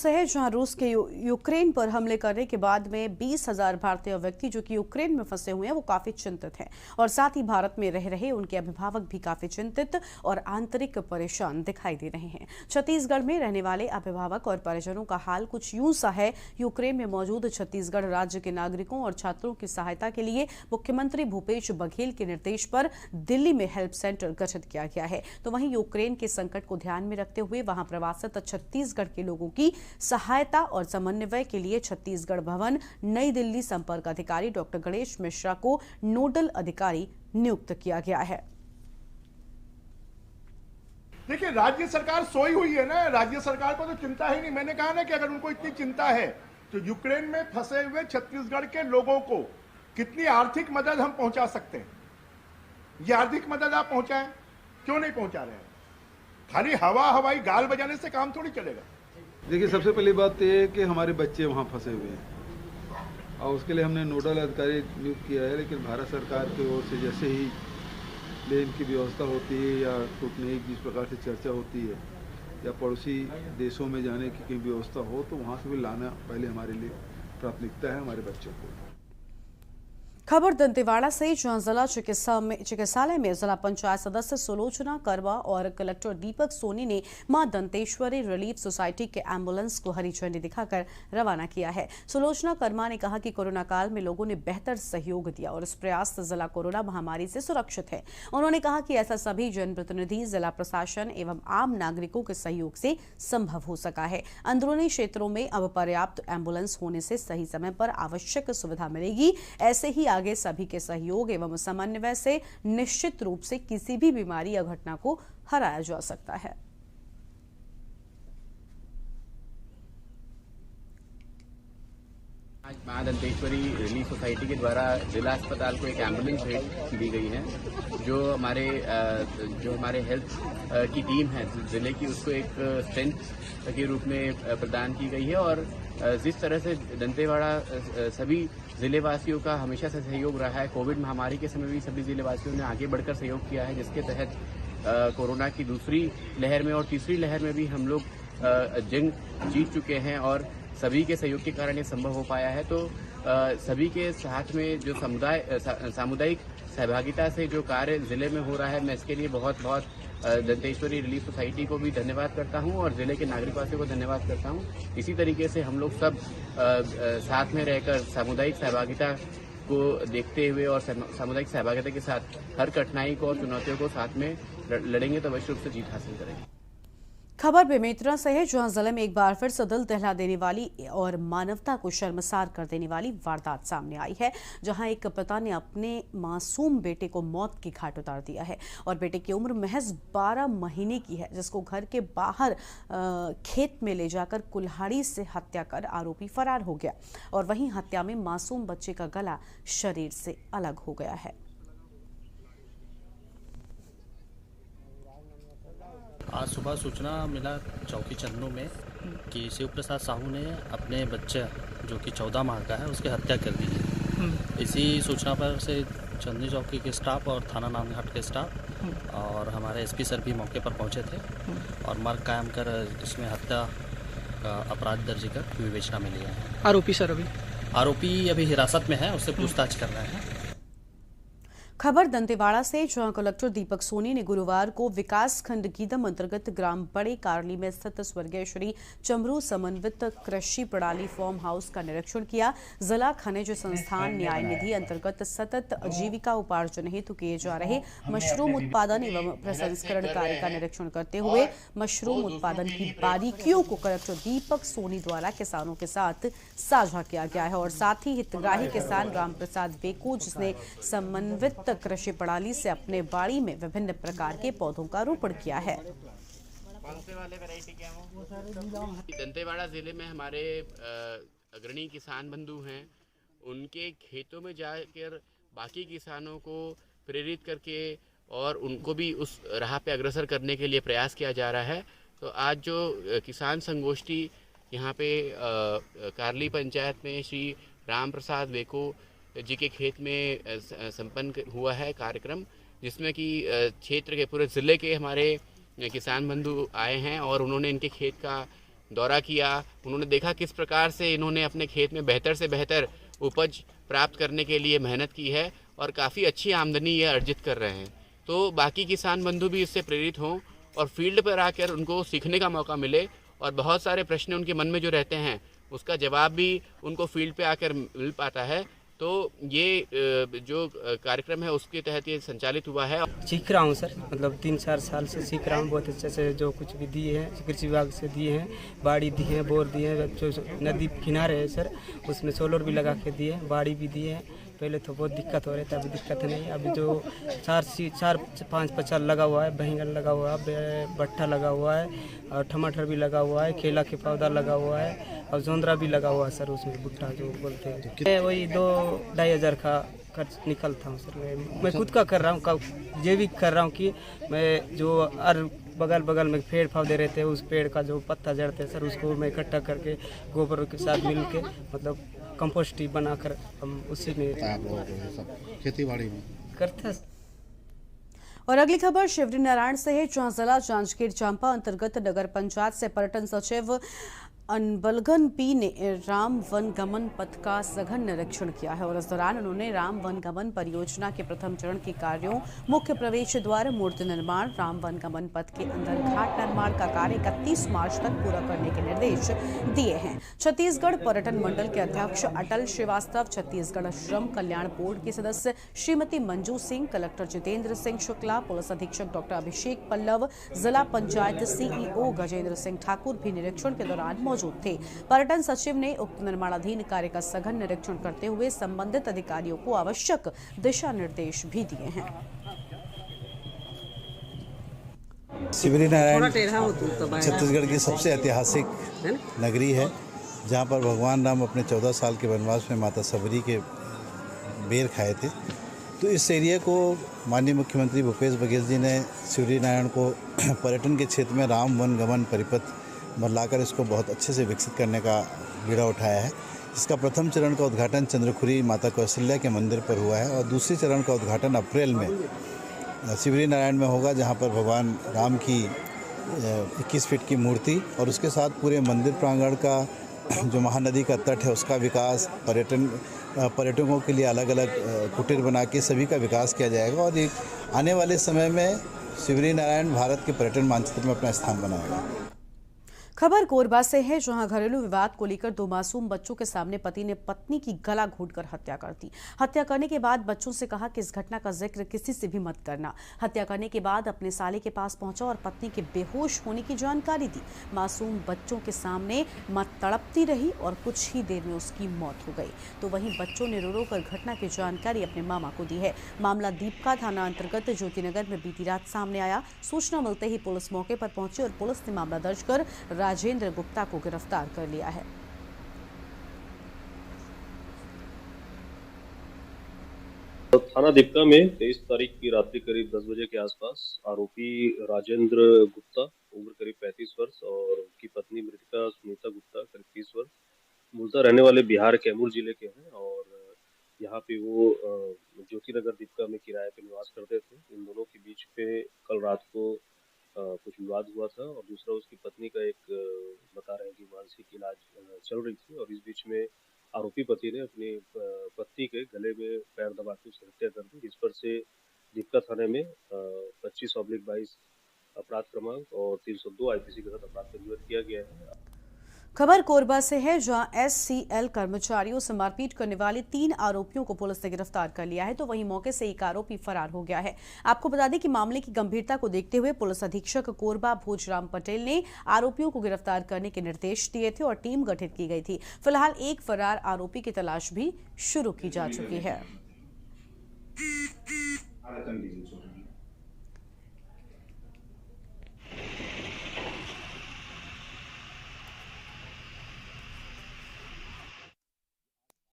से है, जहां रूस के यूक्रेन पर हमले करने के बाद में 20,000 भारतीय व्यक्ति जो कि यूक्रेन में फंसे हुए हैं वो काफी चिंतित हैं और साथ ही भारत में रह रहे उनके अभिभावक भी काफी चिंतित और आंतरिक परेशान दिखाई दे रहे हैं। छत्तीसगढ़ में रहने वाले अभिभावक और परिजनों का हाल कुछ यूं सा है। यूक्रेन में मौजूद छत्तीसगढ़ राज्य के नागरिकों और छात्रों की सहायता के लिए मुख्यमंत्री भूपेश बघेल के निर्देश पर दिल्ली में हेल्प सेंटर गठित किया गया है। तो वहीं यूक्रेन के संकट को ध्यान में रखते हुए वहां प्रवासित छत्तीसगढ़ के लोगों की सहायता और समन्वय के लिए छत्तीसगढ़ भवन नई दिल्ली संपर्क अधिकारी डॉक्टर गणेश मिश्रा को नोडल अधिकारी नियुक्त किया गया है। देखिए, राज्य सरकार सोई हुई है ना। राज्य सरकार को तो चिंता ही नहीं। मैंने कहा ना कि अगर उनको इतनी चिंता है तो यूक्रेन में फंसे हुए छत्तीसगढ़ के लोगों को कितनी आर्थिक मदद हम पहुंचा सकते हैं। ये आर्थिक मदद आप पहुंचाएं, क्यों नहीं पहुंचा रहे हैं? खाली हवाई गाल बजाने से काम थोड़ी चलेगा। देखिए, सबसे पहली बात तो ये है कि हमारे बच्चे वहाँ फंसे हुए हैं और उसके लिए हमने नोडल अधिकारी नियुक्त किया है। लेकिन भारत सरकार की ओर से जैसे ही प्लेन की व्यवस्था होती है या कूटनीतिक जिस प्रकार से चर्चा होती है या पड़ोसी देशों में जाने की कोई व्यवस्था हो तो वहाँ से भी लाना पहले हमारे लिए प्राथमिकता है, हमारे बच्चों को। खबर दंतेवाड़ा से, जहां जिला चिकित्सालय में जिला पंचायत सदस्य सुलोचना कर्मा और कलेक्टर दीपक सोनी ने मां दंतेश्वरी रिलीफ सोसाइटी के एम्बुलेंस को हरी झंडी दिखाकर रवाना किया है। सुलोचना कर्मा ने कहा कि कोरोना काल में लोगों ने बेहतर सहयोग दिया और इस प्रयास से जिला कोरोना महामारी से सुरक्षित है। उन्होंने कहा कि ऐसा सभी जनप्रतिनिधि, जिला प्रशासन एवं आम नागरिकों के सहयोग से संभव हो सका है। अंदरूनी क्षेत्रों में अब पर्याप्त एम्बुलेंस होने से सही समय पर आवश्यक सुविधा मिलेगी। ऐसे ही आगे सभी के सहयोग एवं समन्वय से निश्चित रूप से किसी भी बीमारी या घटना को हराया जा सकता है। आज मां दंतेश्वरी रिलीफ सोसाइटी के द्वारा जिला अस्पताल को एक एम्बुलेंस भेंट दी गई है। जो हमारे हेल्थ की टीम है जिले की, उसको एक स्ट्रेंथ के रूप में प्रदान की गई है। और जिस तरह से दंतेवाड़ा सभी जिलेवासियों का हमेशा से सहयोग रहा है, कोविड महामारी के समय भी सभी जिलेवासियों ने आगे बढ़कर सहयोग किया है, जिसके तहत कोरोना की दूसरी लहर में और तीसरी लहर में भी हम लोग जंग जीत चुके हैं और सभी के सहयोग के कारण ये संभव हो पाया है। तो सभी के साथ में जो सामुदायिक सहभागिता से जो कार्य जिले में हो रहा है, मैं इसके लिए बहुत बहुत दंतेश्वरी रिलीफ सोसाइटी को भी धन्यवाद करता हूं और जिले के नागरिकवासियों को धन्यवाद करता हूं। इसी तरीके से हम लोग सब साथ में रहकर सामुदायिक सहभागिता को देखते हुए और सामुदायिक सहभागिता के साथ हर कठिनाई को और चुनौतियों को साथ में लड़ेंगे तो अवश्य रूप से जीत हासिल करेंगे। खबर बेमेतरा से है, जहां जिले में एक बार फिर से दिल दहला देने वाली और मानवता को शर्मसार कर देने वाली वारदात सामने आई है, जहां एक पिता ने अपने मासूम बेटे को मौत की घाट उतार दिया है और बेटे की उम्र महज 12 महीने की है, जिसको घर के बाहर खेत में ले जाकर कुल्हाड़ी से हत्या कर आरोपी फरार हो गया और वहीं हत्या में मासूम बच्चे का गला शरीर से अलग हो गया है। आज सुबह सूचना मिला चौकी चंदनू में कि शिव प्रसाद साहू ने अपने बच्चे जो कि 14 माह का है उसकी हत्या कर दी है। इसी सूचना पर से चंदनी चौकी के स्टाफ और थाना नांदघाट के स्टाफ और हमारे एसपी सर भी मौके पर पहुंचे थे और मर्ग कायम कर इसमें हत्या का अपराध दर्ज कर विवेचना में लिया है। आरोपी अभी हिरासत में है, उससे पूछताछ कर रहे हैं। खबर दंतेवाड़ा से, जहां कलेक्टर दीपक सोनी ने गुरुवार को विकास खंड गीदम अंतर्गत ग्राम बड़े कारली में स्थित स्वर्गीय श्री चमरू समन्वित कृषि प्रणाली फार्म हाउस का निरीक्षण किया। जिला खनिज संस्थान न्याय निधि अंतर्गत सतत आजीविका उपार्जन हेतु किए जा रहे मशरूम उत्पादन एवं प्रसंस्करण कार्य का निरीक्षण करते हुए मशरूम उत्पादन की बारीकियों को कलेक्टर दीपक सोनी द्वारा किसानों के साथ साझा किया गया है और साथ ही हितग्राही किसान राम प्रसाद बेकू, जिसने समन्वित कृषि प्रणाली से अपने बाड़ी में विभिन्न प्रकार के पौधों का रोपण किया है। दंतेवाड़ा जिले में हमारे अग्रणी किसान बंधु हैं, उनके खेतों में जाकर बाकी किसानों को प्रेरित करके और उनको भी उस राह पे अग्रसर करने के लिए प्रयास किया जा रहा है। तो आज जो किसान संगोष्ठी यहाँ पे कारली पंचायत में श्री राम प्रसाद वेको जी के खेत में संपन्न हुआ है कार्यक्रम, जिसमें कि क्षेत्र के पूरे ज़िले के हमारे किसान बंधु आए हैं और उन्होंने इनके खेत का दौरा किया। उन्होंने देखा किस प्रकार से इन्होंने अपने खेत में बेहतर से बेहतर उपज प्राप्त करने के लिए मेहनत की है और काफ़ी अच्छी आमदनी ये अर्जित कर रहे हैं। तो बाकी किसान बंधु भी इससे प्रेरित हों और फील्ड पर आकर उनको सीखने का मौका मिले और बहुत सारे प्रश्न उनके मन में जो रहते हैं उसका जवाब भी उनको फील्ड पे आकर मिल पाता है। तो ये जो कार्यक्रम है उसके तहत ये संचालित हुआ है। सीख रहा हूँ सर, मतलब 3-4 साल से सीख रहा हूँ। बहुत अच्छे से जो कुछ भी दिए हैं कृषि विभाग से दिए हैं, बाड़ी दिए हैं, बोर दिए हैं, जो नदी किनारे है सर उसमें सोलर भी लगा के दिए हैं, बाड़ी भी दिए हैं। पहले तो बहुत दिक्कत हो रही थी, अभी दिक्कत नहीं। अभी जो 4-5 फसल लगा हुआ है, बैंगन लगा हुआ है, भट्टा लगा हुआ है और टमाटर भी लगा हुआ है, केला के पौधा लगा हुआ है और जोंदरा भी लगा हुआ है सर, उसमें भुट्टा जो बोलते हैं। वही 2-2.5 हज़ार का खर्च निकलता हूँ सर। मैं खुद का कर रहा हूँ, जैविक कर रहा हूँ कि मैं जो बगल में पेड़ पौधे रहते हैं उस पेड़ का जो पत्ता जड़ते हैं सर उसको मैं इकट्ठा करके गोबर के साथ मिल के मतलब कंपोस्ट ही बनाकर हम उसी में सब खेती बाड़ी में करते हैं। और अगली खबर शिवरी नारायण से है, जहां जिला जांजगीर चांपा अंतर्गत नगर पंचायत से पर्यटन सचिव अनबलगन पी ने राम वन गमन पथ का सघन निरीक्षण किया है और इस दौरान उन्होंने राम वन गमन परियोजना के प्रथम चरण के कार्यों, मुख्य प्रवेश द्वार, मूर्ति निर्माण, राम वन गमन पथ के अंदर घाट निर्माण का कार्य 31 मार्च तक पूरा करने के निर्देश दिए हैं। छत्तीसगढ़ पर्यटन मंडल के अध्यक्ष अटल श्रीवास्तव, छत्तीसगढ़ श्रम कल्याण बोर्ड के सदस्य श्रीमती मंजू सिंह, कलेक्टर जितेंद्र सिंह शुक्ला, पुलिस अधीक्षक डॉक्टर अभिषेक पल्लव, जिला पंचायत CEO गजेंद्र सिंह ठाकुर भी निरीक्षण के दौरान मौजूद थे। पर्यटन सचिव ने उक्त निर्माणाधीन कार्य का सघन निरीक्षण करते हुए संबंधित अधिकारियों को आवश्यक दिशा निर्देश भी दिए हैं। शिवरी नारायण छत्तीसगढ़ की सबसे ऐतिहासिक नगरी है, जहां पर भगवान राम अपने 14 साल के वनवास में माता सबरी के बेर खाए थे। तो इस एरिया को माननीय मुख्यमंत्री भूपेश बघेल जी ने शिवरी नारायण को पर्यटन के क्षेत्र में राम वन गमन परिपथ बदलाकर इसको बहुत अच्छे से विकसित करने का बीड़ा उठाया है। इसका प्रथम चरण का उद्घाटन चंद्रखुरी माता कौशल्या के मंदिर पर हुआ है और दूसरे चरण का उद्घाटन अप्रैल में शिवरी नारायण में होगा, जहां पर भगवान राम की 21 फीट की मूर्ति और उसके साथ पूरे मंदिर प्रांगण का जो महानदी का तट है उसका विकास, पर्यटकों के लिए अलग अलग कुटीर बना के सभी का विकास किया जाएगा और एक आने वाले समय में शिवरी नारायण भारत के पर्यटन मानचित्र में अपना स्थान बनाएगा। खबर कोरबा से है, जहां घरेलू विवाद को लेकर 2 मासूम बच्चों के सामने पति ने पत्नी की गला घोंटकर हत्या कर दी। हत्या करने के बाद बच्चों से कहा कि इस घटना का जिक्र किसी से भी मत करना। हत्या करने के बाद अपने साले के पास पहुंचा और पत्नी के बेहोश होने की जानकारी दी। मासूम बच्चों के सामने मां तड़पती रही और कुछ ही देर में उसकी मौत हो गई। तो वहीं बच्चों ने रो रो कर घटना की जानकारी अपने मामा को दी है। मामला दीपका थाना अंतर्गत ज्योतिनगर में बीती रात सामने आया। सूचना मिलते ही पुलिस मौके पर पहुंची और पुलिस ने मामला दर्ज कर राजेंद्र गुप्ता को गिरफ्तार कर लिया है। थाना दीपका में 23 तारीख की रात्रि करीब 10 बजे के आसपास आरोपी राजेंद्र गुप्ता, उम्र करीब 35 वर्ष और उनकी पत्नी मृतिका सुनीता गुप्ता करीब 30 वर्ष, मूलतः रहने वाले बिहार कैमूर जिले के हैं और यहाँ पे वो ज्योतिनगर दीपका में किराए पे निवास करते थे। इन दोनों के बीच पे कल रात को कुछ विवाद हुआ था और दूसरा उसकी पत्नी का एक बता रहे हैं कि मानसिक इलाज चल रही थी और इस बीच में आरोपी पति ने अपनी पत्नी के गले में पैर दबा के उसकी हत्या कर दी। इस पर से दीपका थाने में 25/22 अपराध क्रमांक और 302 IPC के तहत अपराध पंजीबद्ध किया गया है। खबर कोरबा से है, जहां SCL कर्मचारियों से मारपीट करने वाले 3 आरोपियों को पुलिस ने गिरफ्तार कर लिया है। तो वहीं मौके से एक आरोपी फरार हो गया है। आपको बता दें कि मामले की गंभीरता को देखते हुए पुलिस अधीक्षक कोरबा भोजराम पटेल ने आरोपियों को गिरफ्तार करने के निर्देश दिए थे और टीम गठित की गई थी। फिलहाल एक फरार आरोपी की तलाश भी शुरू की जा चुकी है।